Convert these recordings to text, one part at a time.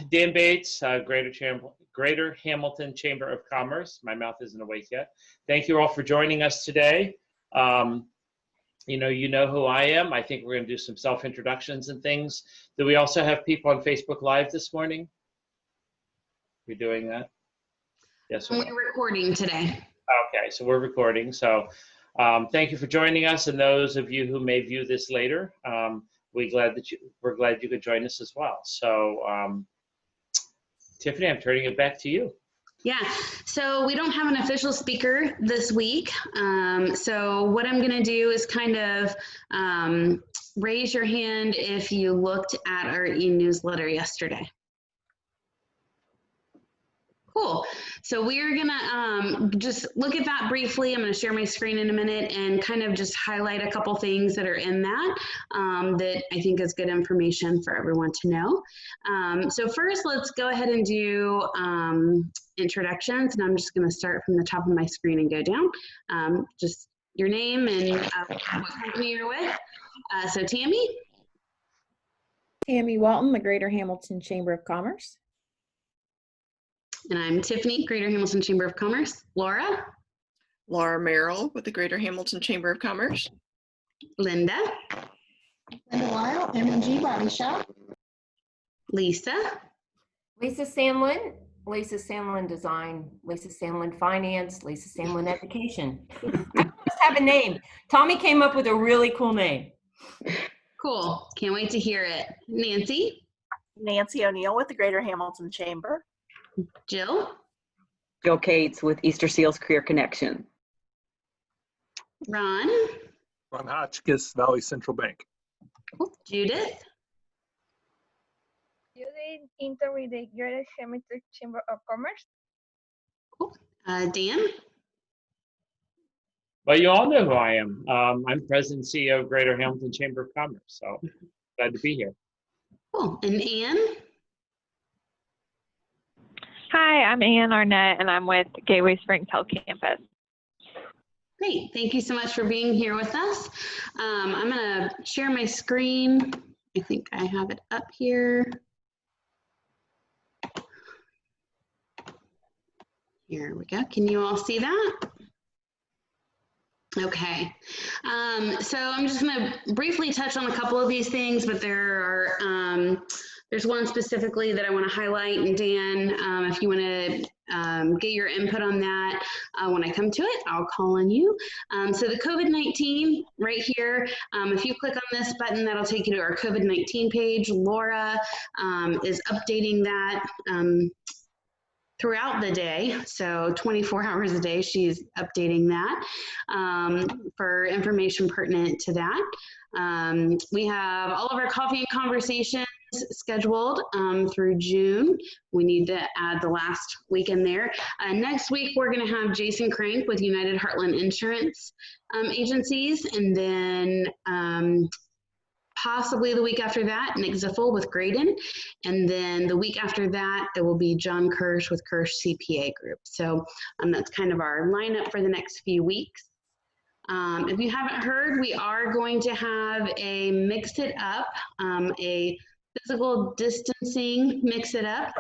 Dan Bates, Greater Hamilton Chamber of Commerce. My mouth isn't awake yet. Thank you all for joining us today. You know who I am. I think we're going to do some self-introductions and things. Do we also have people on Facebook Live this morning? We're doing that? Yes or no? We're recording today. Okay, so we're recording. So thank you for joining us, and those of you who may view this later, we're glad you could join us as well. So Tiffany, I'm turning it back to you. Yeah, so we don't have an official speaker this week. So what I'm going to do is kind of raise your hand if you looked at our e-newsletter yesterday. Cool. So we're gonna just look at that briefly. I'm gonna share my screen in a minute and kind of just highlight a couple things that are in that that I think is good information for everyone to know. So first, let's go ahead and do introductions, and I'm just gonna start from the top of my screen and go down. Just your name and what company you're with. So Tammy? Tammy Walton, the Greater Hamilton Chamber of Commerce. And I'm Tiffany, Greater Hamilton Chamber of Commerce. Laura? Laura Merrill with the Greater Hamilton Chamber of Commerce. Linda? Linda Lyle, M&G Body Shop. Lisa? Lisa Sandlin Design, Lisa Sandlin Finance, Lisa Sandlin Education. I must have a name. Tommy came up with a really cool name. Cool. Can't wait to hear it. Nancy? Nancy O'Neill with the Greater Hamilton Chamber. Jill? Jill Cates with Easter Seals Career Connection. Ron? Ron Hotchkiss, Valley Central Bank. Cool. Judith? Judith Inter with the Greater Hamilton Chamber of Commerce. Cool. Dan? Well, you all know who I am. I'm President and CEO of Greater Hamilton Chamber of Commerce, so glad to be here. Cool. And Ann? Hi, I'm Ann Arnett, and I'm with Gateway Springs Health Campus. Great. Thank you so much for being here with us. I'm going to share my screen. I think I have it up here. Here we go. Can you all see that? Okay. So I'm just going to briefly touch on a couple of these things, but there's one specifically that I want to highlight, and Dan, if you want to get your input on that when I come to it, I'll call on you. So the COVID-19 right here, if you click on this button, that'll take you to our COVID-19 page. Laura is updating that throughout the day, so 24 hours a day, she's updating that for information pertinent to that. We have all of our coffee and conversations scheduled through June. We need to add the last weekend there. Next week, we're going to have Jason Crank with United Heartland Insurance Agencies, and then possibly the week after that, Nick Ziffel with Graydon, and then the week after that, it will be John Kirsch with Kirsch CPA Group. So that's kind of our lineup for the next few weeks. If you haven't heard, we are going to have a Mix It Up, a physical distancing Mix It Up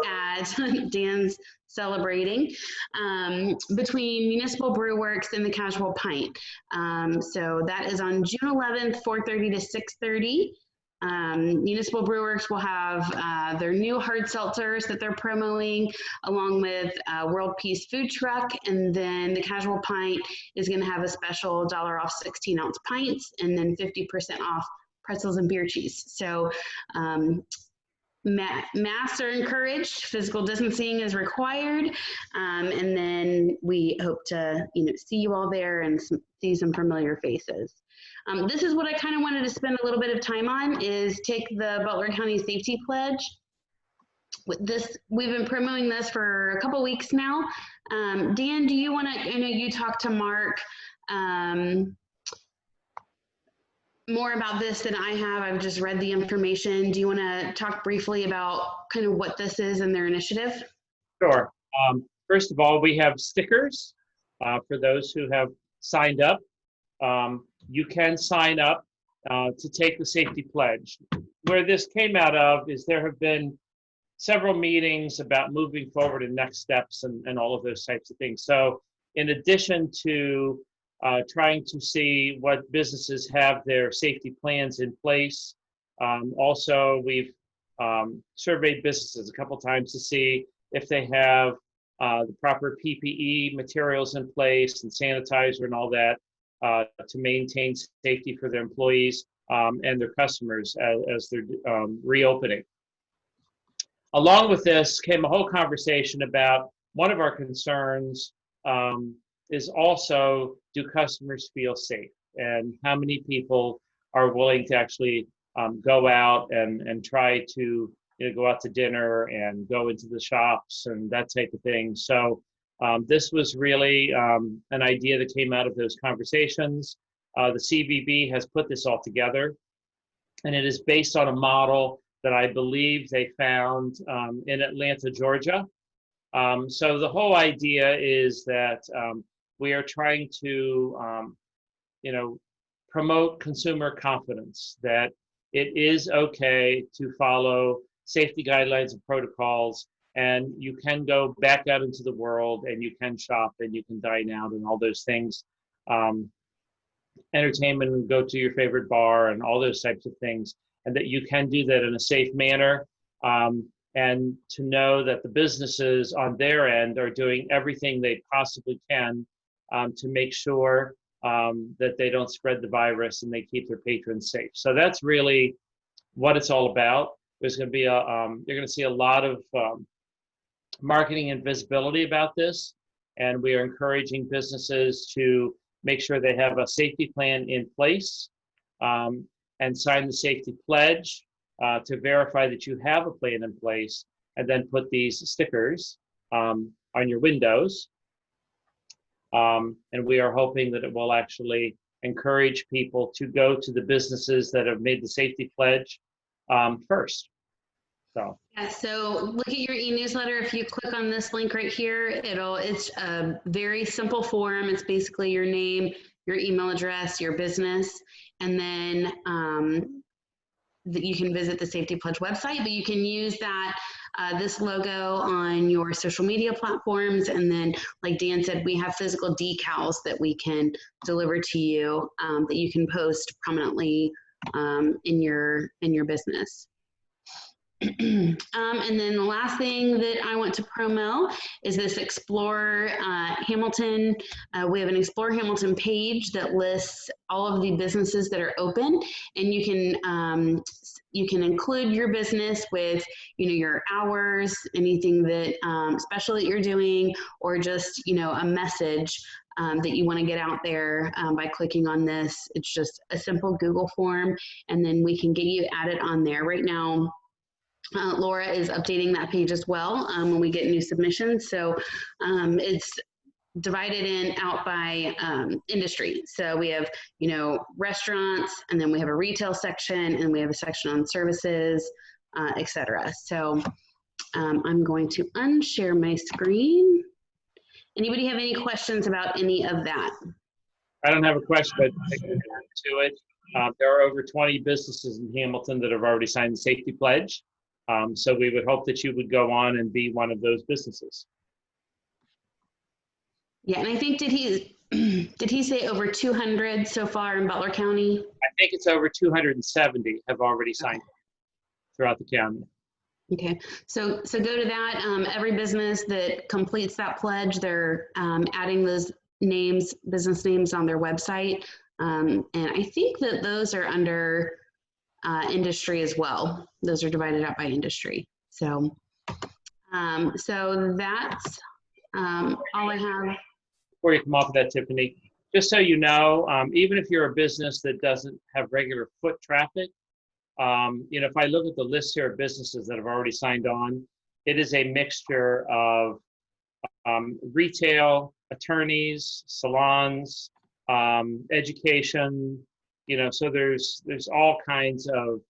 as Dan's celebrating between Municipal Brew Works and the Casual Pint. So that is on June 11th, 4:30 to 6:30. Municipal Brew Works will have their new hard seltzers that they're promoting, along with World Peace Food Truck, and then the Casual Pint is going to have a special $1 off 16-ounce pints, and then 50% off pretzels and beer cheese. So masks are encouraged, physical distancing is required, and then we hope to see you all there and see some familiar faces. This is what I kind of wanted to spend a little bit of time on, is take the Butler County Safety Pledge. With this, we've been promoting this for a couple weeks now. Dan, do you want to, I know you talked to Mark more about this than I have. I've just read the information. Do you want to talk briefly about kind of what this is and their initiative? Sure. First of all, we have stickers for those who have signed up. You can sign up to take the safety pledge. Where this came out of is there have been several meetings about moving forward and next steps and all of those types of things. So in addition to trying to see what businesses have their safety plans in place, also we've surveyed businesses a couple times to see if they have the proper PPE materials in place and sanitizer and all that to maintain safety for their employees and their customers as they're reopening. Along with this came a whole conversation about one of our concerns is also, do customers feel safe? And how many people are willing to actually go out and try to go out to dinner and go into the shops and that type of thing. So this was really an idea that came out of those conversations. The CVB has put this all together, and it is based on a model that I believe they found in Atlanta, Georgia. So the whole idea is that we are trying to, promote consumer confidence, that it is okay to follow safety guidelines and protocols, and you can go back out into the world and you can shop and you can dine out and all those things. Entertainment, and go to your favorite bar and all those types of things, and that you can do that in a safe manner. And to know that the businesses on their end are doing everything they possibly can to make sure that they don't spread the virus and they keep their patrons safe. So that's really what it's all about. There's going to be you're going to see a lot of marketing and visibility about this, and we are encouraging businesses to make sure they have a safety plan in place and sign the safety pledge to verify that you have a plan in place, and then put these stickers on your windows. And we are hoping that it will actually encourage people to go to the businesses that have made the safety pledge first. So. Yeah, so look at your e-newsletter. If you click on this link right here, it's a very simple form. It's basically your name, your email address, your business, and then that you can visit the Safety Pledge website, but you can use that this logo on your social media platforms. And then, like Dan said, we have physical decals that we can deliver to you that you can post prominently in your business. And then the last thing that I want to promote is this Explore Hamilton. We have an Explore Hamilton page that lists all of the businesses that are open, and you can include your business with your hours, anything that special that you're doing, or just a message that you want to get out there by clicking on this. It's just a simple Google form, and then we can get you added on there. Right now, Laura is updating that page as well when we get new submissions. So it's divided out by industry. So we have, restaurants, and then we have a retail section, and we have a section on services, etc. So I'm going to unshare my screen. Anybody have any questions about any of that? I don't have a question, but to it. There are over 20 businesses in Hamilton that have already signed the safety pledge. So we would hope that you would go on and be one of those businesses. Yeah, and I think, did he say over 200 so far in Butler County? I think it's over 270 have already signed throughout the county. Okay, so go to that. Every business that completes that pledge, they're adding those business names on their website. And I think that those are under industry as well. Those are divided out by industry. So, so that's all I have. Before you come off of that, Tiffany, just so you know, even if you're a business that doesn't have regular foot traffic, if I look at the list here of businesses that have already signed on, it is a mixture of retail, attorneys, salons, education, so there's all kinds of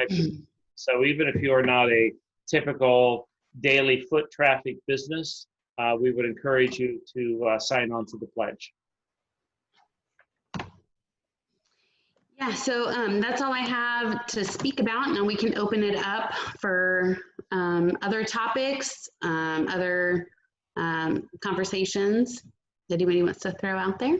types of, so even if you are not a typical daily foot traffic business, we would encourage you to sign on to the pledge. Yeah, so that's all I have to speak about. Now we can open it up for other topics, other conversations that anybody wants to throw out there?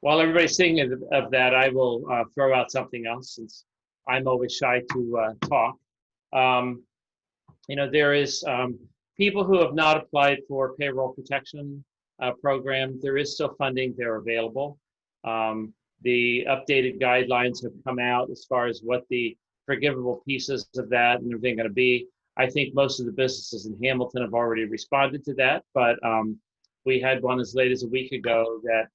While everybody's thinking of that, I will throw out something else since I'm always shy to talk. There is people who have not applied for payroll protection program. There is still funding there available. The updated guidelines have come out as far as what the forgivable pieces of that and everything going to be. I think most of the businesses in Hamilton have already responded to that, but we had one as late as a week ago that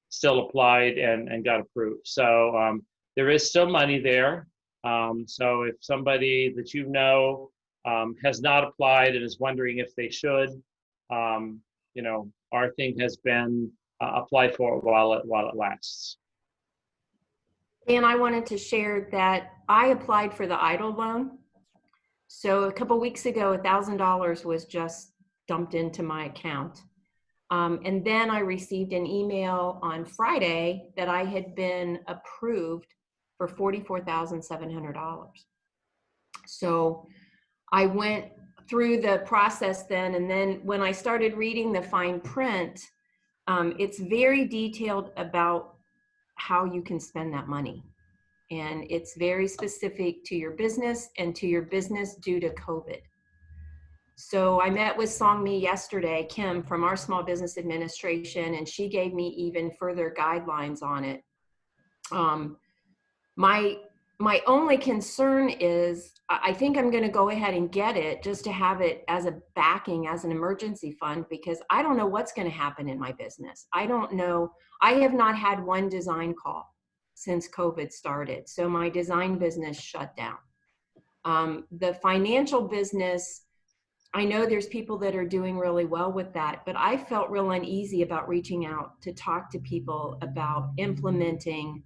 still applied and got approved. So there is still money there. So if somebody that you know has not applied and is wondering if they should, our thing has been apply for it while it lasts. And I wanted to share that I applied for the EIDL loan. So a couple weeks ago, $1,000 was just dumped into my account. And then I received an email on Friday that I had been approved for $44,700. So I went through the process then, and then when I started reading the fine print, it's very detailed about how you can spend that money. And it's very specific to your business and to your business due to COVID. So I met with Songmi yesterday, Kim from our Small Business Administration, and she gave me even further guidelines on it. My only concern is I think I'm going to go ahead and get it just to have it as a backing, as an emergency fund, because I don't know what's going to happen in my business. I don't know. I have not had one design call since COVID started. So my design business shut down. The financial business, I know there's people that are doing really well with that, but I felt real uneasy about reaching out to talk to people about implementing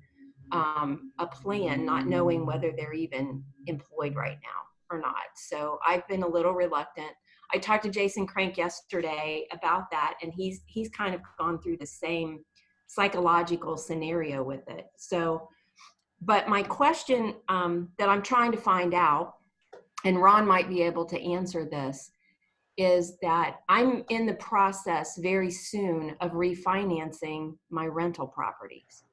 a plan, not knowing whether they're even employed right now or not. So I've been a little reluctant. I talked to Jason Crank yesterday about that, and he's kind of gone through the same psychological scenario with it. So, but my question that I'm trying to find out, and Ron might be able to answer this, is that I'm in the process very soon of refinancing my rental properties.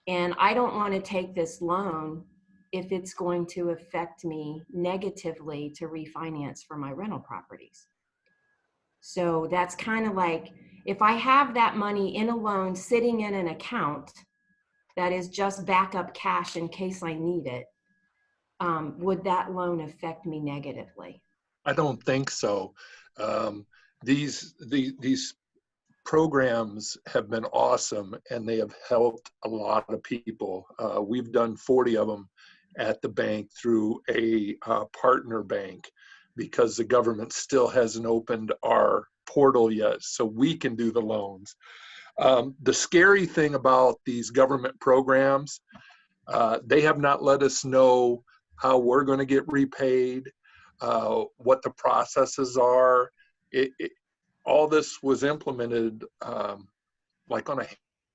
And I don't want to take this loan if it's going to affect me negatively to refinance for my rental properties. So that's kind of like, if I have that money in a loan sitting in an account that is just backup cash in case I need it, would that loan affect me negatively? I don't think so. These programs have been awesome, and they have helped a lot of people. We've done 40 of them at the bank through a partner bank, because the government still hasn't opened our portal yet, so we can do the loans. The scary thing about these government programs, they have not let us know how we're going to get repaid, what the processes are. All this was implemented like on a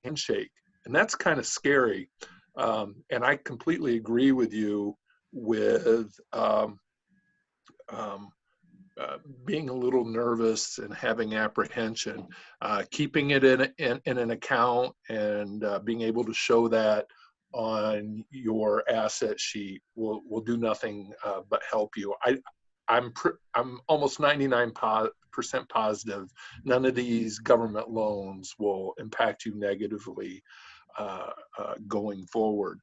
handshake, and that's kind of scary. And I completely agree with you with being a little nervous and having apprehension. Keeping it in an account and being able to show that on your asset sheet will do nothing but help you. I'm almost 99% positive none of these government loans will impact you negatively going forward.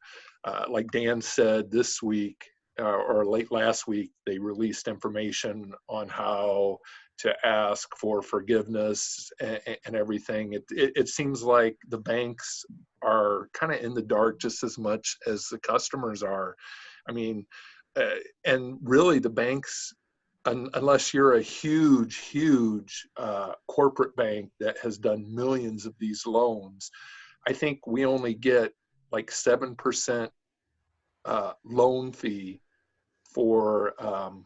Like Dan said, this week or late last week, they released information on how to ask for forgiveness and everything. It seems like the banks are kind of in the dark just as much as the customers are. I mean, and really the banks, unless you're a huge corporate bank that has done millions of these loans, I think we only get like 7% loan fee for the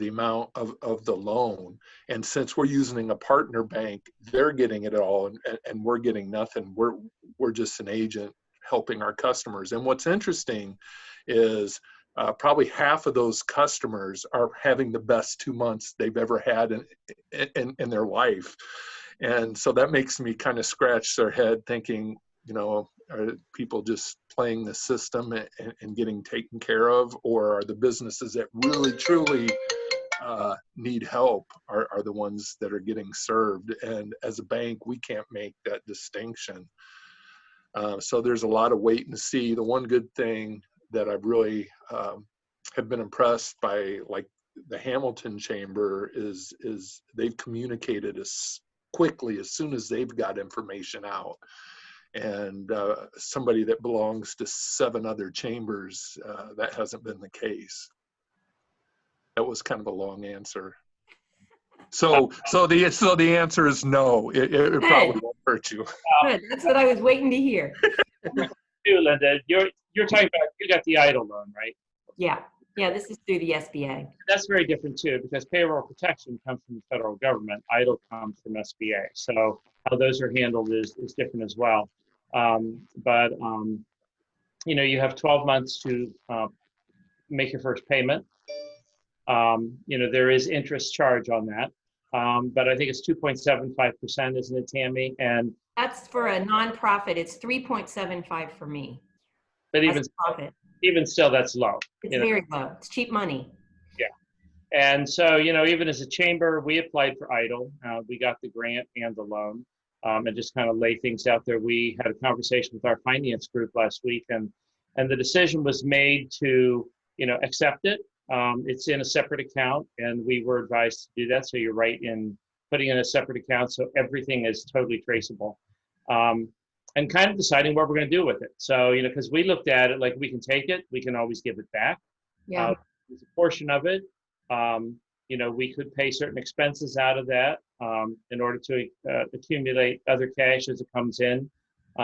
amount of the loan. And since we're using a partner bank, they're getting it all, and we're getting nothing. We're just an agent helping our customers. And what's interesting is probably half of those customers are having the best 2 months they've ever had in their life. And so that makes me kind of scratch their head thinking, are people just playing the system and getting taken care of, or are the businesses that really truly need help are the ones that are getting served? And as a bank, we can't make that distinction. So there's a lot of wait and see. The one good thing that I've really have been impressed by, like the Hamilton Chamber, is they've communicated as quickly as soon as they've got information out. And somebody that belongs to 7 other chambers, that hasn't been the case. That was kind of a long answer. So the answer is no. It probably won't hurt you. Good. That's what I was waiting to hear. Too, Linda, you're talking about, you got the EIDL loan, right? Yeah. Yeah, this is through the SBA. That's very different too, because payroll protection comes from the federal government. EIDL comes from SBA. So how those are handled is different as well. You have 12 months to make your first payment. There is interest charge on that, but I think it's 2.75%, isn't it, Tammy? And that's for a nonprofit. It's 3.75 for me. But even still, that's low. It's very low. It's cheap money. Yeah. And so, even as a chamber, we applied for EIDL. We got the grant and the loan, and just kind of lay things out there. We had a conversation with our finance group last week, and the decision was made to, accept it. It's in a separate account, and we were advised to do that. So you're right in putting in a separate account, so everything is totally traceable. And kind of deciding what we're going to do with it. So, because we looked at it like, we can take it, we can always give it back. Yeah. There's a portion of it. We could pay certain expenses out of that in order to accumulate other cash as it comes in.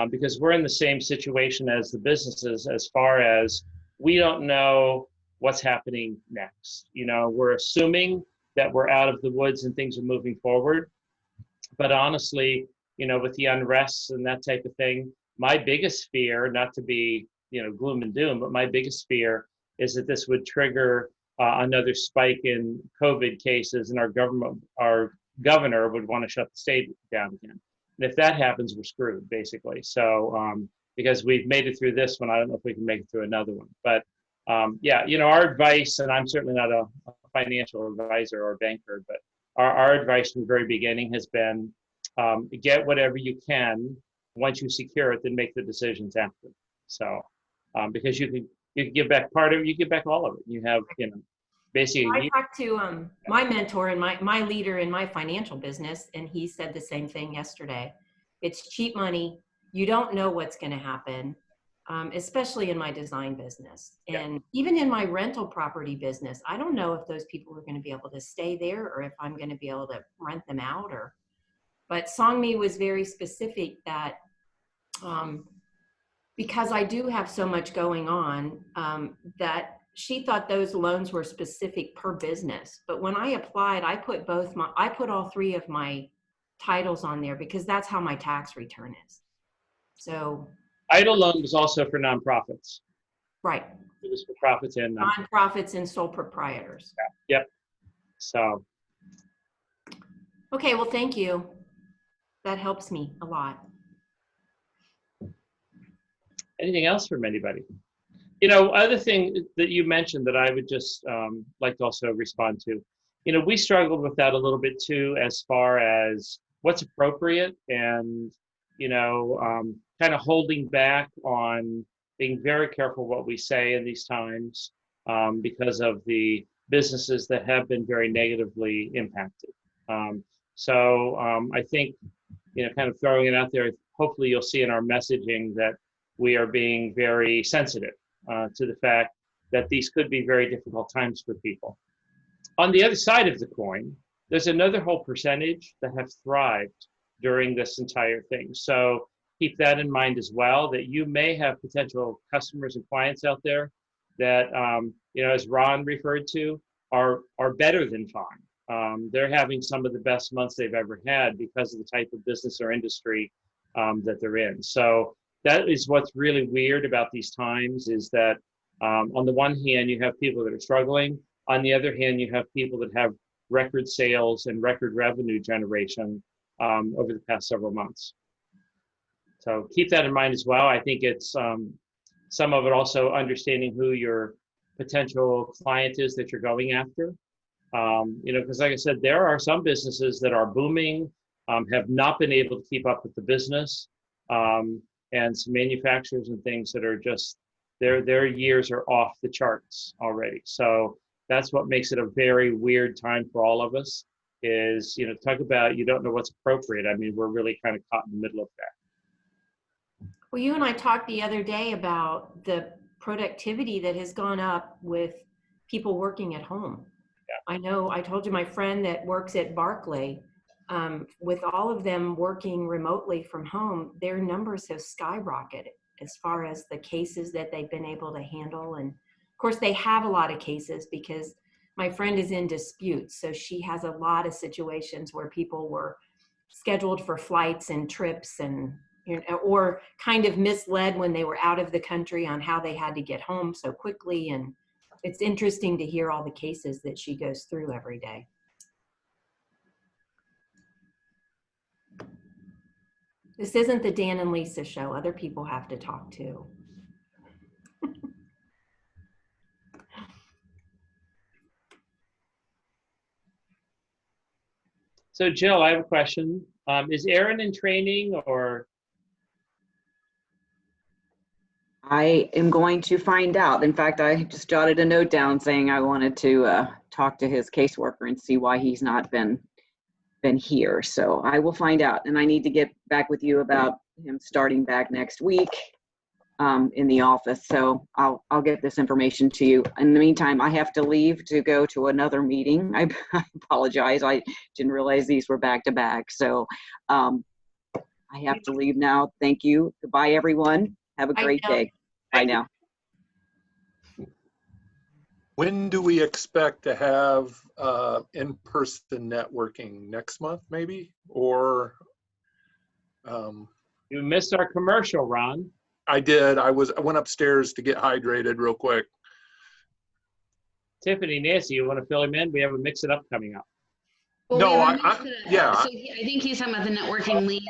Because we're in the same situation as the businesses, as far as we don't know what's happening next. We're assuming that we're out of the woods and things are moving forward. But honestly, with the unrest and that type of thing, my biggest fear, not to be, gloom and doom, but my biggest fear is that this would trigger another spike in COVID cases, and our governor would want to shut the state down again. And if that happens, we're screwed, basically. So, because we've made it through this one, I don't know if we can make it through another one. But our advice, and I'm certainly not a financial advisor or banker, but our advice from the very beginning has been, get whatever you can. Once you secure it, then make the decisions after. So, because you can give back part of it, you give back all of it. You have, basically. I talked to my mentor and my leader in my financial business, and he said the same thing yesterday. It's cheap money. You don't know what's going to happen, especially in my design business. And even in my rental property business, I don't know if those people are going to be able to stay there, or if I'm going to be able to rent them out. But Songmi was very specific that because I do have so much going on, that she thought those loans were specific per business. But when I applied, I put all 3 of my titles on there, because that's how my tax return is. So EIDL loan was also for nonprofits. Right. It was for profits and nonprofits and sole proprietors. Yeah. Yep. So. Okay, well, thank you. That helps me a lot. Anything else from anybody? Other thing that you mentioned that I would just like to also respond to, we struggled with that a little bit too, as far as what's appropriate, and, kind of holding back on being very careful what we say in these times, because of the businesses that have been very negatively impacted. I think, kind of throwing it out there, hopefully you'll see in our messaging that we are being very sensitive to the fact that these could be very difficult times for people. On the other side of the coin, there's another whole percentage that have thrived during this entire thing. So keep that in mind as well, that you may have potential customers and clients out there that, as Ron referred to, are better than fine. They're having some of the best months they've ever had because of the type of business or industry that they're in. So, that is what's really weird about these times is that on the one hand, you have people that are struggling. On the other hand, you have people that have record sales and record revenue generation over the past several months. So keep that in mind as well. I think it's some of it also understanding who your potential client is that you're going after. You know, because like I said, there are some businesses that are booming, have not been able to keep up with the business, and some manufacturers and things that are just, their years are off the charts already. So that's what makes it a very weird time for all of us is, you know, talk about you don't know what's appropriate. I mean, we're really kind of caught in the middle of that. Well, you and I talked the other day about the productivity that has gone up with people working at home. Yeah. I know I told you my friend that works at Barclay, with all of them working remotely from home, their numbers have skyrocketed as far as the cases that they've been able to handle. And of course, they have a lot of cases because my friend is in disputes. So she has a lot of situations where people were scheduled for flights and trips and, you know, or kind of misled when they were out of the country on how they had to get home so quickly. And it's interesting to hear all the cases that she goes through every day. This isn't the Dan and Lisa show. Other people have to talk too. So Jill, I have a question. Is Erin in training or? I am going to find out. In fact, I just jotted a note down saying I wanted to talk to his caseworker and see why he's not been here. So I will find out, and I need to get back with you about him starting back next week in the office. So I'll get this information to you. In the meantime, I have to leave to go to another meeting. I apologize. I didn't realize these were back to back. So I have to leave now. Thank you. Goodbye, everyone. Have a great day. Bye now. When do we expect to have in-person networking? Next month, maybe? Or you missed our commercial, Ron. I did. I went upstairs to get hydrated real quick. Tiffany, Nancy, you want to fill him in? We have a Mix It Up coming up. Well, No, yeah. So I think he's talking about the networking leads.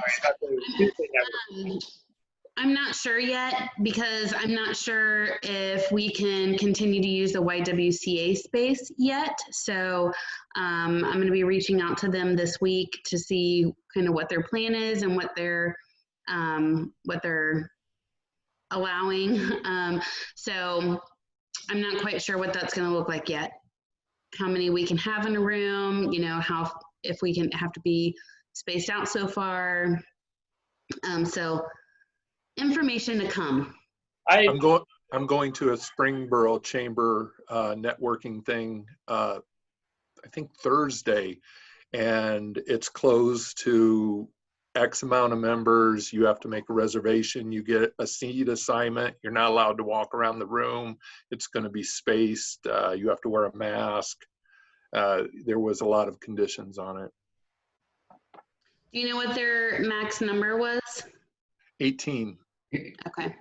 I'm not sure yet because I'm not sure if we can continue to use the YWCA space yet. So I'm going to be reaching out to them this week to see kind of what their plan is and what they're allowing. So I'm not quite sure what that's going to look like yet. How many we can have in a room, you know, if we can have to be spaced out so far. So information to come. I'm going to a Springboro Chamber networking thing, I think Thursday, and it's closed to X amount of members. You have to make a reservation. You get a seat assignment. You're not allowed to walk around the room. It's going to be spaced. You have to wear a mask. There was a lot of conditions on it. Do you know what their max number was? 18. Okay.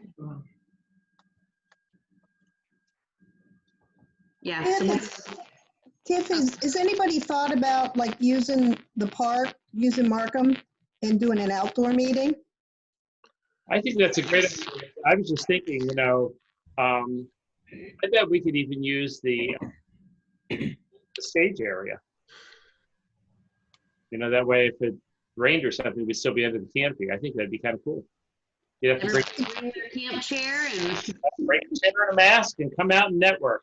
Yeah. So Tiff, has anybody thought about like using the park, using Markham and doing an outdoor meeting? I think that's a great idea. I was just thinking, you know, I bet we could even use the stage area. You know, that way if it rained or something, we'd still be under the canopy. I think that'd be kind of cool. You have to bring their camp chair and bring a chair and a mask and come out and network.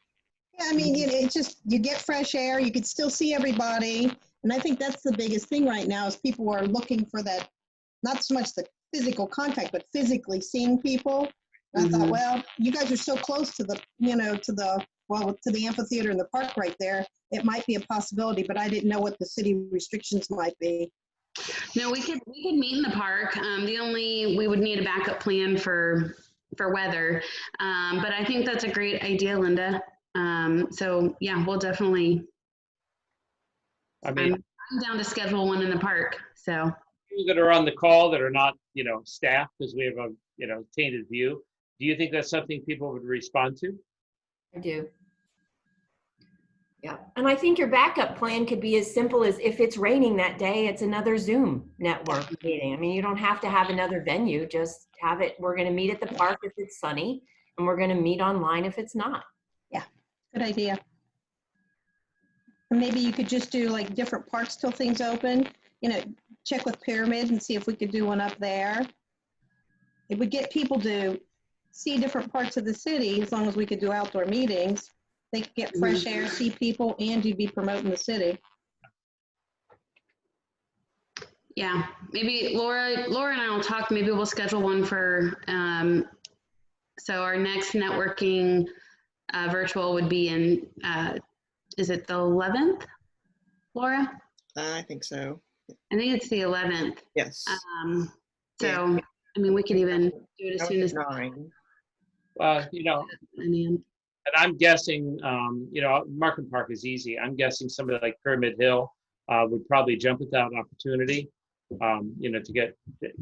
Yeah, I mean, it's just, you get fresh air, you could still see everybody. And I think that's the biggest thing right now is people are looking for that, not so much the physical contact, but physically seeing people. And I thought, well, you guys are so close to the, you know, to the amphitheater and the park right there. It might be a possibility, but I didn't know what the city restrictions might be. No, we could meet in the park. We would need a backup plan for weather. But I think that's a great idea, Linda. So yeah, we'll definitely. I mean, I'm down to schedule one in the park. So people that are on the call that are not, you know, staff, because we have a tainted view. Do you think that's something people would respond to? I do. Yeah, and I think your backup plan could be as simple as if it's raining that day, it's another Zoom network meeting. I mean, you don't have to have another venue, just have it, we're gonna meet at the park if it's sunny, and we're gonna meet online if it's not. Good idea. And maybe you could just do like different parks till things open, check with Pyramid and see if we could do one up there. It would get people to see different parts of the city as long as we could do outdoor meetings. They could get fresh air, see people, and you'd be promoting the city. Yeah, maybe Laura and I will talk. Maybe we'll schedule one for, so our next networking virtual would be in, is it the 11th, Laura? I think so. I think it's the 11th. Yes. So, I mean, we could even do it as soon as. 9. Well, I mean, and I'm guessing, Markham Park is easy. I'm guessing somebody like Pyramid Hill would probably jump at that opportunity, to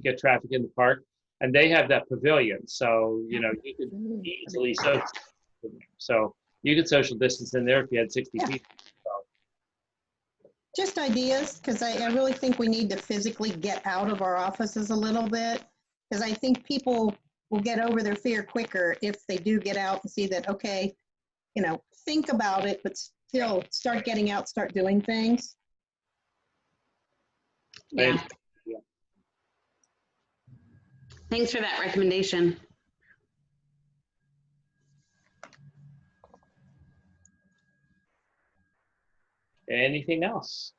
get traffic in the park. And they have that pavilion, so you could easily so you could social distance in there if you had 60 people. Just ideas, because I really think we need to physically get out of our offices a little bit, because I think people will get over their fear quicker if they do get out and see that, okay, think about it, but still start getting out, start doing things. yeah. Thanks for that recommendation. Anything else?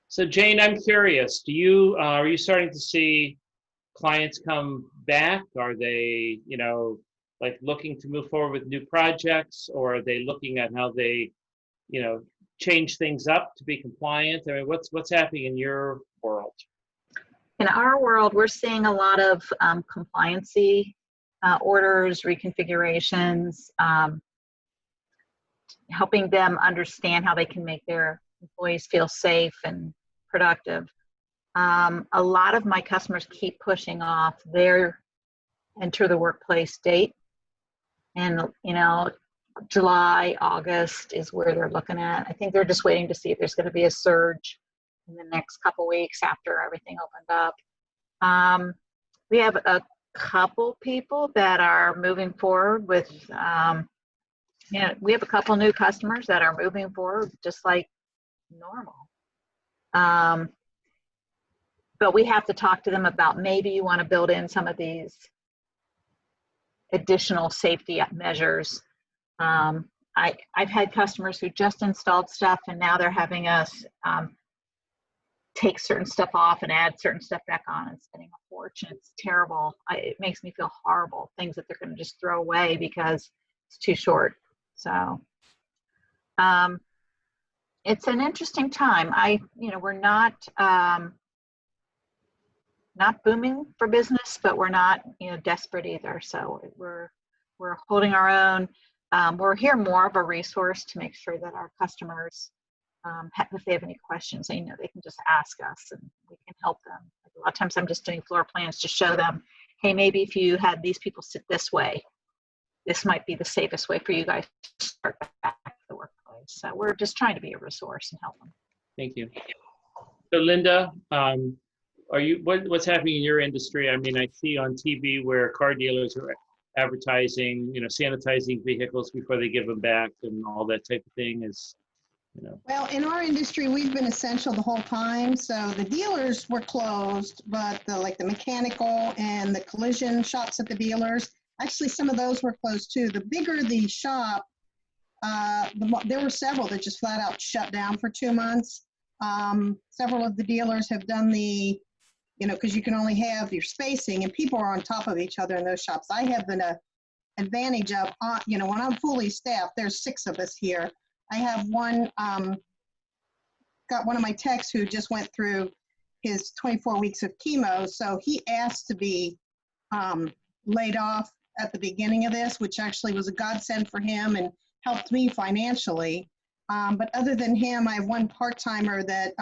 So Jane, I'm curious, are you starting to see clients come back? Are they, like looking to move forward with new projects, or are they looking at how they, change things up to be compliant? I mean, what's happening in your world? In our world, we're seeing a lot of compliancy orders, reconfigurations, helping them understand how they can make their employees feel safe and productive. A lot of my customers keep pushing off their enter the workplace date. And, July, August is where they're looking at. I think they're just waiting to see if there's going to be a surge in the next couple weeks after everything opened up. We have a couple people that are moving forward with, we have a couple new customers that are moving forward just like normal. But we have to talk to them about maybe you want to build in some of these additional safety measures. I've had customers who just installed stuff and now they're having us take certain stuff off and add certain stuff back on and spending a fortune. It's terrible. It makes me feel horrible, things that they're going to just throw away because it's too short. So it's an interesting time. We're not booming for business, but we're not desperate either. So we're holding our own. We're here more of a resource to make sure that our customers, if they have any questions, they can just ask us and we can help them. Like a lot of times I'm just doing floor plans to show them, hey, maybe if you had these people sit this way, this might be the safest way for you guys to start back to the workplace. So we're just trying to be a resource and help them. Thank you. So Linda, what's happening in your industry? I mean, I see on TV where car dealers are advertising, sanitizing vehicles before they give them back and all that type of thing is, Well, in our industry, we've been essential the whole time. So the dealers were closed, but the mechanical and the collision shops at the dealers, actually some of those were closed too. The bigger the shop, there were several that just flat out shut down for 2 months. Several of the dealers have done because you can only have your spacing and people are on top of each other in those shops. I have the advantage of, when I'm fully staffed, there's 6 of us here. I have got one of my techs who just went through his 24 weeks of chemo. So he asked to be laid off at the beginning of this, which actually was a godsend for him and helped me financially. But other than him, I have one part-timer that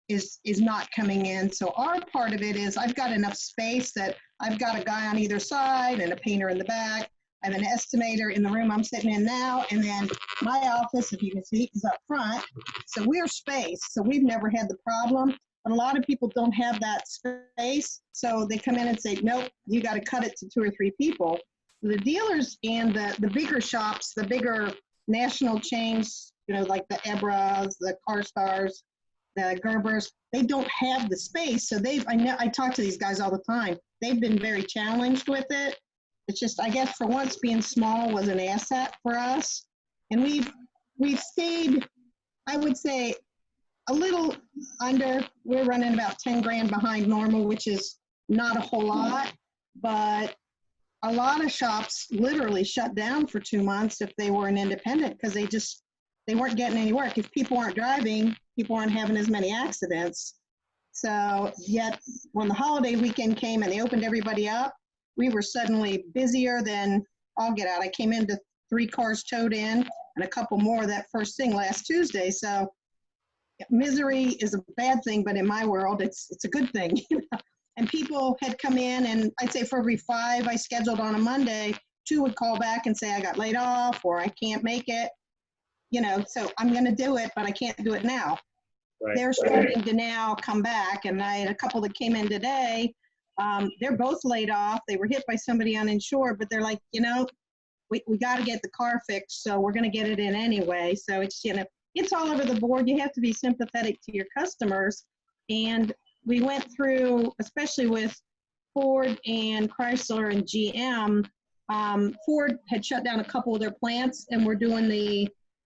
is not coming in. So our part of it is I've got enough space that I've got a guy on either side and a painter in the back. I have an estimator in the room I'm sitting in now, and then my office, if you can see, is up front. So we're spaced, so we've never had the problem. But a lot of people don't have that space, so they come in and say, nope, you got to cut it to 2 or 3 people. The dealers and the bigger shops, the bigger national chains, like the Ebras, the CarStars, the Gerbers, they don't have the space. So I talk to these guys all the time. They've been very challenged with it. It's just, I guess for once being small was an asset for us. And we've stayed, I would say, a little under. We're running about 10 grand behind normal, which is not a whole lot, but a lot of shops literally shut down for 2 months if they were an independent, because they weren't getting any work. If people aren't driving, people aren't having as many accidents. So yet when the holiday weekend came and they opened everybody up, we were suddenly busier than I'll get out. I came into 3 cars towed in and a couple more that first thing last Tuesday. So misery is a bad thing, but in my world, it's a good thing. And people had come in, and I'd say for every 5 I scheduled on a Monday, 2 would call back and say I got laid off or I can't make it. So I'm going to do it, but I can't do it now. Right. They're starting to now come back, and I had a couple that came in today. They're both laid off. They were hit by somebody uninsured, but they're like, we got to get the car fixed, so we're going to get it in anyway. So it's, it's all over the board. You have to be sympathetic to your customers. And we went through, especially with Ford and Chrysler and GM, Ford had shut down a couple of their plants, and we're doing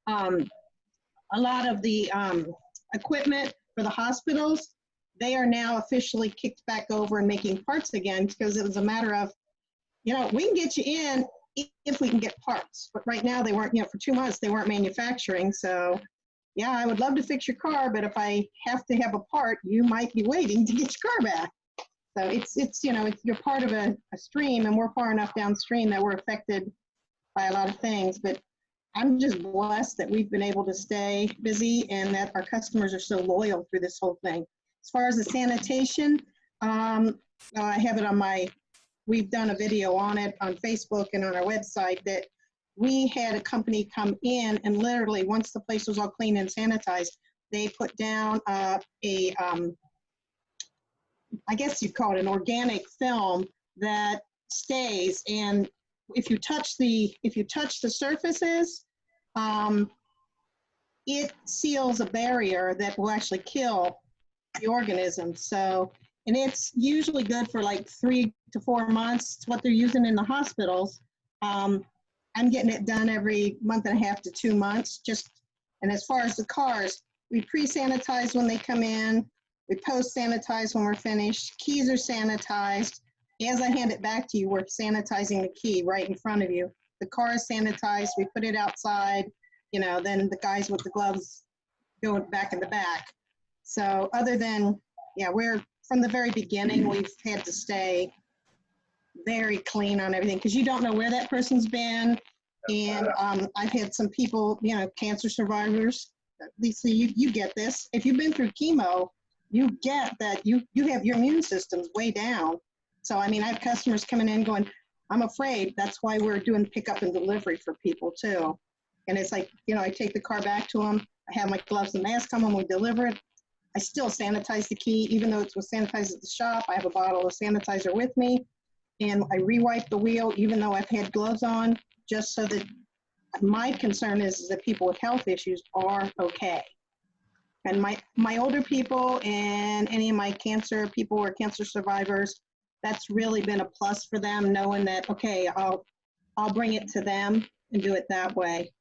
a lot of the equipment for the hospitals. They are now officially kicked back over and making parts again, because it was a matter of, we can get you in if we can get parts. But right now they weren't, for 2 months, they weren't manufacturing. So yeah, I would love to fix your car, but if I have to have a part, you might be waiting to get your car back. So it's you're part of a stream, and we're far enough downstream that we're affected by a lot of things. But I'm just blessed that we've been able to stay busy and that our customers are so loyal through this whole thing. As far as the sanitation, I have it we've done a video on it on Facebook and on our website, that we had a company come in, and literally once the place was all clean and sanitized, they put down I guess you'd call it an organic film that stays. And if you touch the surfaces, it seals a barrier that will actually kill the organism. So, and it's usually good for like 3 to 4 months. It's what they're using in the hospitals. I'm getting it done every month and a half to 2 months. And as far as the cars, we pre-sanitize when they come in. We post-sanitize when we're finished. Keys are sanitized. As I hand it back to you, we're sanitizing the key right in front of you. The car is sanitized. We put it outside. Then the guys with the gloves go back in the back. So other than, we're from the very beginning, we've had to stay very clean on everything, because you don't know where that person's been. And I've had some people, cancer survivors. Lisa, you get this. If you've been through chemo, you get that you have your immune system's way down. So, I have customers coming in going, I'm afraid. That's why we're doing pickup and delivery for people too. And it's like, I take the car back to them. I have my gloves and mask on when we deliver it. I still sanitize the key, even though it was sanitized at the shop. I have a bottle of sanitizer with me, and I re-wipe the wheel, even though I've had gloves on, just so that my concern is that people with health issues are okay. And my older people and any of my cancer people or cancer survivors, that's really been a plus for them, knowing that, okay, I'll bring it to them and do it that way.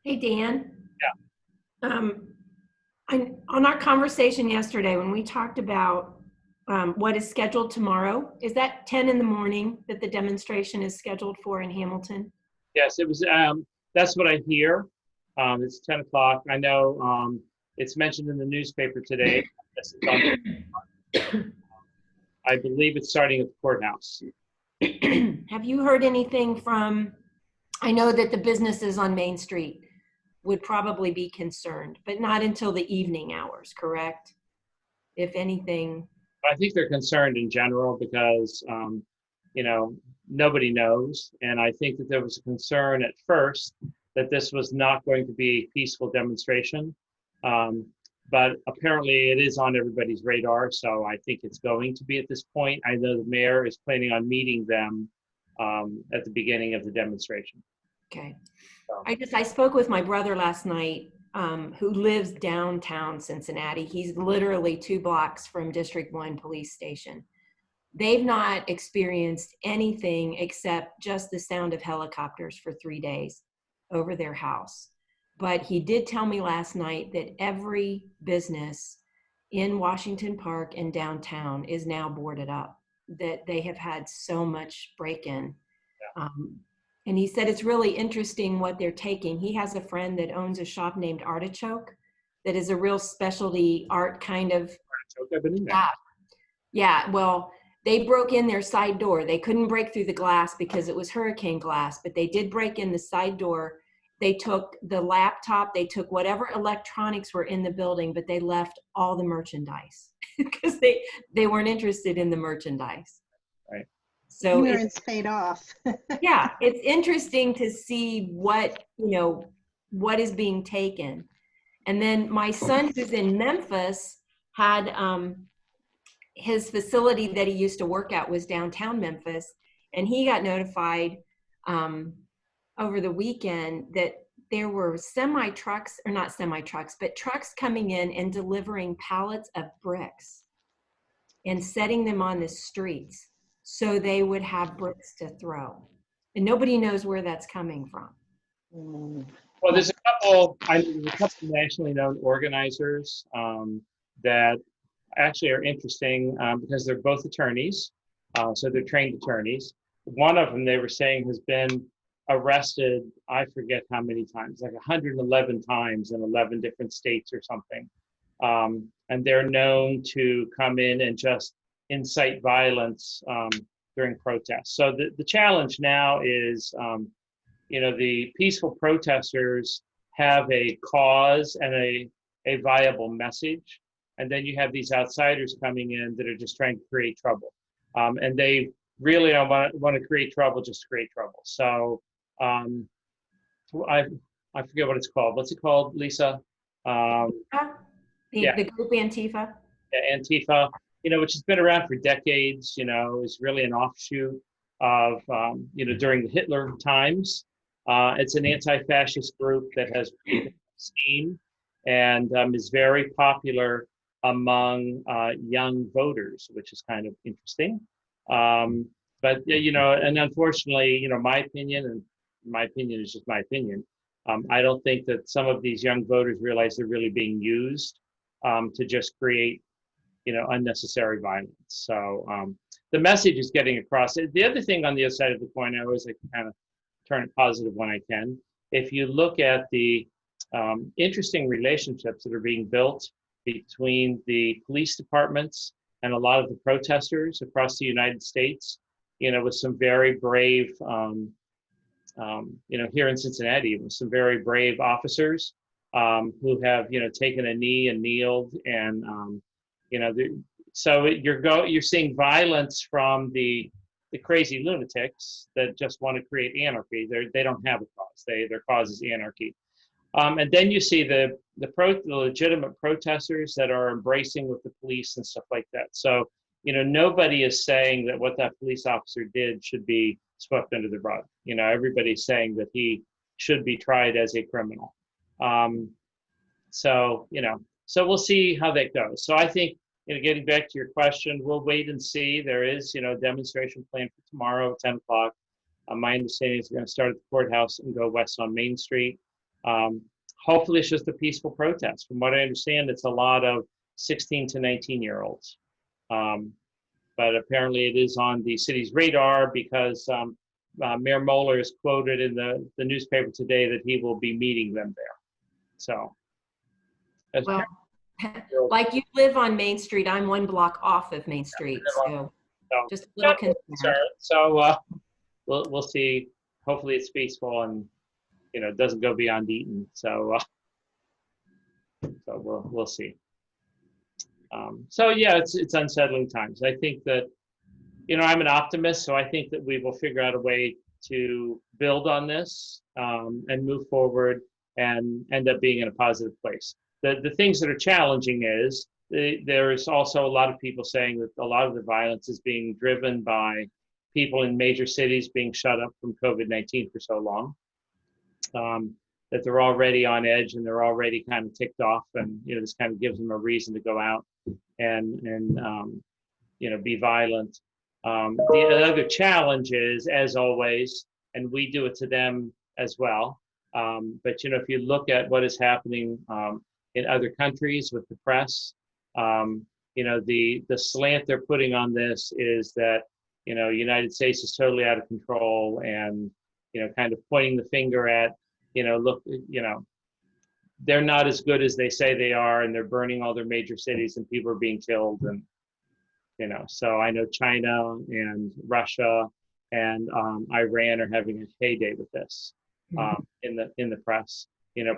Hey, Dan. Yeah. On our conversation yesterday, when we talked about what is scheduled tomorrow, is that 10 in the morning that the demonstration is scheduled for in Hamilton? Yes, it was. That's what I hear. It's 10 o'clock. I know it's mentioned in the newspaper today. I believe it's starting at the courthouse. Have you heard anything from I know that the businesses on Main Street would probably be concerned, but not until the evening hours, correct? If anything. I think they're concerned in general because, you know, nobody knows. And I think that there was a concern at first that this was not going to be a peaceful demonstration. But apparently it is on everybody's radar. So I think it's going to be at this point. I know the mayor is planning on meeting them at the beginning of the demonstration. Okay. So. I spoke with my brother last night, who lives downtown Cincinnati. He's literally 2 blocks from District 1 police station. They've not experienced anything except just the sound of helicopters for 3 days over their house. But he did tell me last night that every business in Washington Park and downtown is now boarded up, that they have had so much break-in. Yeah. And he said it's really interesting what they're taking. He has a friend that owns a shop named Artichoke that is a real specialty art kind of shop. Yeah, well, they broke in their side door. They couldn't break through the glass because it was hurricane glass, but they did break in the side door. They took the laptop, they took whatever electronics were in the building, but they left all the merchandise because they weren't interested in the merchandise. Right. So ignorance paid off. yeah, it's interesting to see what, you know, what is being taken. And then my son, who's in Memphis, had his facility that he used to work at was downtown Memphis, and he got notified over the weekend that there were semi-trucks, or not semi-trucks, but trucks coming in and delivering pallets of bricks and setting them on the streets so they would have bricks to throw. And nobody knows where that's coming from. Well, there's a couple nationally known organizers that actually are interesting because they're both attorneys, so they're trained attorneys. One of them, they were saying, has been arrested, I forget how many times, like 111 times in 11 different states or something. And they're known to come in and just incite violence during protests. So the challenge now is, you know, the peaceful protesters have a cause and a viable message. And then you have these outsiders coming in that are just trying to create trouble. And they really don't want to create trouble just to create trouble. So I forget what it's called. What's it called, Lisa? The group Antifa? Yeah, Antifa, you know, which has been around for decades, you know, is really an offshoot of, you know, during the Hitler times. It's an anti-fascist group that has steam and is very popular among young voters, which is kind of interesting. But, you know, and unfortunately, you know, my opinion is just my opinion. I don't think that some of these young voters realize they're really being used to just create, you know, unnecessary violence. So the message is getting across. The other thing on the other side of the coin, I always like to kind of turn it positive when I can. If you look at the interesting relationships that are being built between the police departments and a lot of the protesters across the United States, you know, with some very brave, you know, here in Cincinnati, with some very brave officers who have, you know, taken a knee and kneeled, and you know, so you're seeing violence from the crazy lunatics that just want to create anarchy. They don't have a cause. Their cause is anarchy. And then you see the legitimate protesters that are embracing with the police and stuff like that. So, you know, nobody is saying that what that police officer did should be swept under the rug. You know, everybody's saying that he should be tried as a criminal. So, you know, so we'll see how that goes. So I think, you know, getting back to your question, we'll wait and see. There is, you know, a demonstration planned for tomorrow at 10 o'clock. My understanding is we're going to start at the courthouse and go west on Main Street. Hopefully it's just a peaceful protest. From what I understand, it's a lot of 16 to 19-year-olds. But apparently it is on the city's radar because Mayor Moeller is quoted in the newspaper today that he will be meeting them there. So. Well, like you live on Main Street, I'm 1 block off of Main Street, so just a little concern. So we'll see hopefully it's peaceful and, doesn't go beyond Eaton. So, so we'll see. So yeah, it's unsettling times. I think that, I'm an optimist, so I think that we will figure out a way to build on this and move forward and end up being in a positive place. The things that are challenging is there is also a lot of people saying that a lot of the violence is being driven by people in major cities being shut up from COVID-19 for so long, that they're already on edge and they're already kind of ticked off, and this kind of gives them a reason to go out and be violent. The other challenge is, as always, and we do it to them as well. But if you look at what is happening in other countries with the press, the slant they're putting on this is that United States is totally out of control, and kind of pointing the finger at look, they're not as good as they say they are, and they're burning all their major cities, and people are being killed, and so I know China and Russia and Iran are having a heyday with this in the press,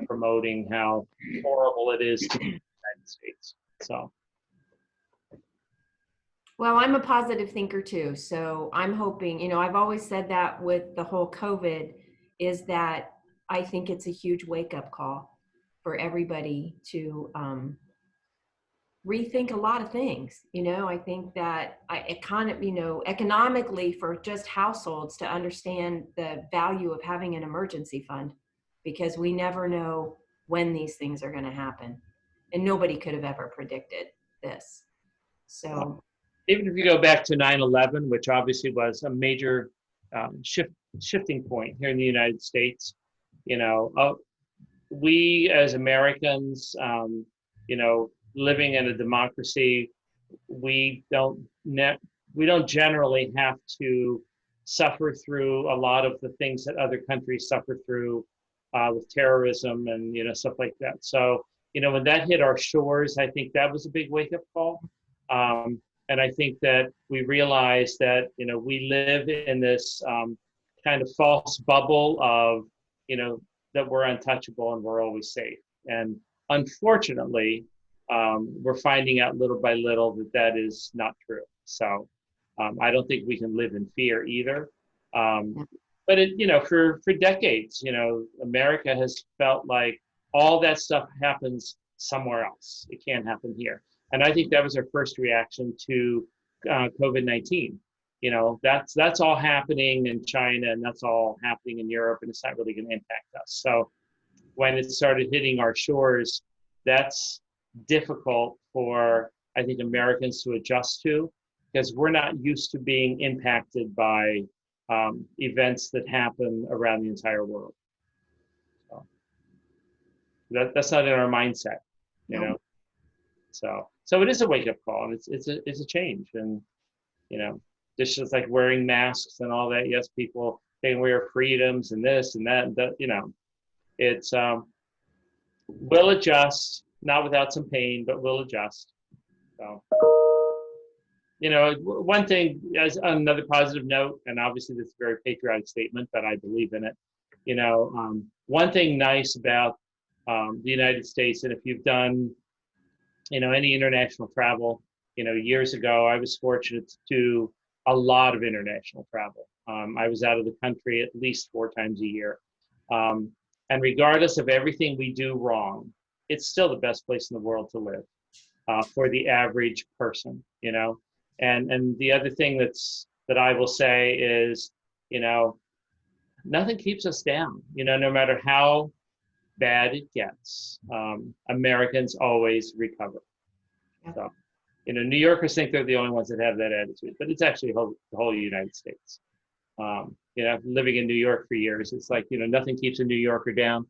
promoting how horrible it is to the United States. So. Well, I'm a positive thinker too. So I'm hoping, I've always said that with the whole COVID is that I think it's a huge wake-up call for everybody to rethink a lot of things. I think that economically for just households to understand the value of having an emergency fund, because we never know when these things are going to happen, and nobody could have ever predicted this. So even if you go back to 9/11, which obviously was a major shifting point here in the United States, we as Americans, living in a democracy, we don't generally have to suffer through a lot of the things that other countries suffer through with terrorism and stuff like that. So when that hit our shores, I think that was a big wake-up call. And I think that we realized that we live in this kind of false bubble of that we're untouchable and we're always safe. And unfortunately, we're finding out little by little that is not true. So I don't think we can live in fear either. But for decades, America has felt like all that stuff happens somewhere else. It can't happen here. And I think that was our first reaction to COVID-19. That's all happening in China, and that's all happening in Europe, and it's not really going to impact us. So when it started hitting our shores, that's difficult for, I think, Americans to adjust to, because we're not used to being impacted by events that happen around the entire world. So that's not in our mindset, So it is a wake-up call, and it's a change, and this is like wearing masks and all that. Yes, people they wear freedoms and this and that, and that. It's we'll adjust, not without some pain, but we'll adjust. So one thing, as another positive note, and obviously this is a very patriotic statement, but I believe in it. One thing nice about the United States, and if you've done any international travel, years ago, I was fortunate to do a lot of international travel. I was out of the country at least 4 times a year. And regardless of everything we do wrong, it's still the best place in the world to live for the average person, And the other thing that I will say is, nothing keeps us down, no matter how bad it gets. Americans always recover. So, New Yorkers think they're the only ones that have that attitude, but it's actually the whole United States. Living in New York for years, it's like, nothing keeps a New Yorker down.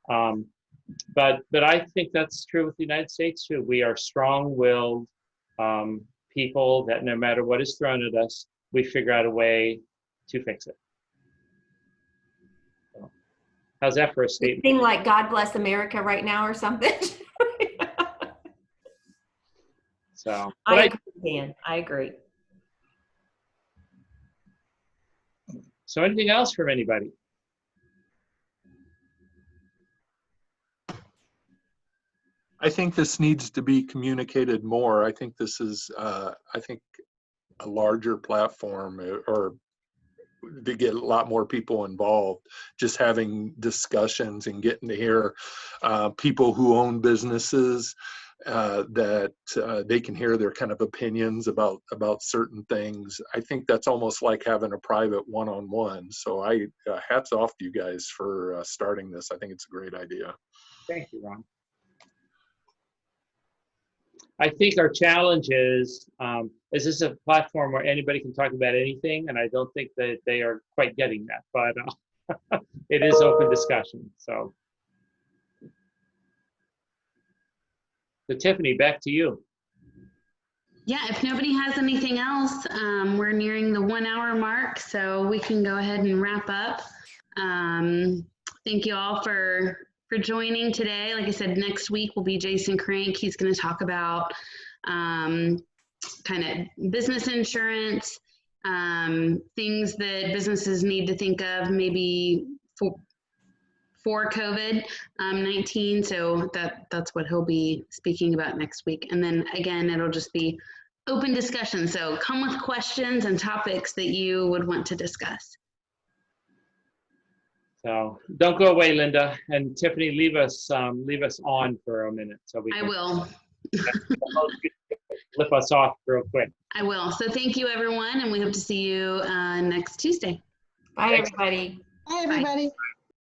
But I think that's true with the United States too. We are strong-willed people that no matter what is thrown at us, we figure out a way to fix it. So, how's that for a statement? It seemed like God bless America right now or something. So I agree, Dan. I agree. So anything else from anybody? I think this needs to be communicated more. I think this is, I think a larger platform or to get a lot more people involved, just having discussions and getting to hear people who own businesses that they can hear their kind of opinions about certain things. I think that's almost like having a private one-on-one. So I hats off to you guys for starting this. I think it's a great idea. Thank you, Ron. I think our challenge is this is a platform where anybody can talk about anything, and I don't think that they are quite getting that, but it is open discussion. So Tiffany, back to you. Yeah, if nobody has anything else, we're nearing the 1 hour mark, so we can go ahead and wrap up. Thank you all for joining today. Like I said, next week will be Jason Crank. He's going to talk about kind of business insurance, things that businesses need to think of maybe for COVID-19. So that's what he'll be speaking about next week. And then again, it'll just be open discussion. So come with questions and topics that you would want to discuss. So don't go away, Linda. And Tiffany, leave us on for a minute. So we I will. Flip us off real quick. I will. So thank you, everyone. And we hope to see you next Tuesday. Bye, everybody. Hi, everybody.